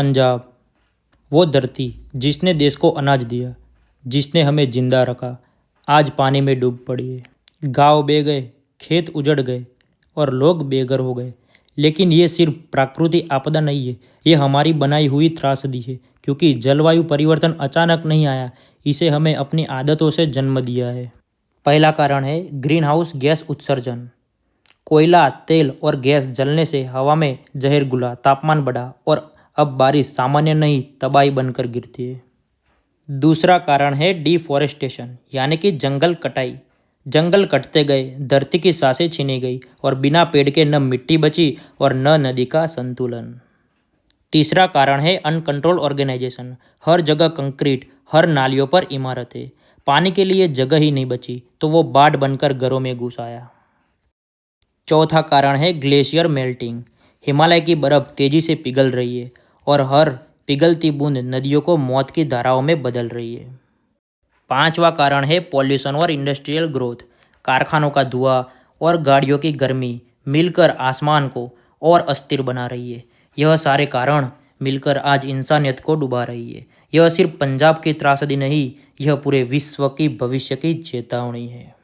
पंजाब, वो धरती जिसने देश को अनाज दिया, जिसने हमें जिंदा रखा, आज पानी में डूब पड़ी है। गांव बह गए, खेत उजड़ गए और लोग बेघर हो गए। लेकिन ये सिर्फ प्राकृतिक आपदा नहीं है, ये हमारी बनाई हुई त्रासदी है। क्योंकि जलवायु परिवर्तन अचानक नहीं आया, इसे हमें अपनी आदतों से जन्म दिया है। पहला कारण है ग्रीन हाउस गैस उत्सर्जन। कोयला, तेल और गैस जलने से हवा में जहर घुला, तापमान बढ़ा और अब बारिश सामान्य नहीं तबाही बनकर गिरती है। दूसरा कारण है डिफॉरेस्टेशन यानी कि जंगल कटाई। जंगल कटते गए, धरती की सांसें छीनी गई और बिना पेड़ के न मिट्टी बची और न नदी का संतुलन। तीसरा कारण है अनकंट्रोल ऑर्गेनाइजेशन। हर जगह कंक्रीट, हर नालियों पर इमारतें, पानी के लिए जगह ही नहीं बची तो वो बाढ़ बनकर घरों में घुस आया। चौथा कारण है ग्लेशियर मेल्टिंग। हिमालय की बर्फ तेजी से पिघल रही है और हर पिघलती बूंद नदियों को मौत की धाराओं में बदल रही है। पांचवा कारण है पॉल्यूशन और इंडस्ट्रियल ग्रोथ। कारखानों का धुआं और गाड़ियों की गर्मी मिलकर आसमान को और अस्थिर बना रही है। यह सारे कारण मिलकर आज इंसानियत को डुबा रही है। यह सिर्फ पंजाब की त्रासदी नहीं, यह पूरे विश्व की भविष्य की चेतावनी है।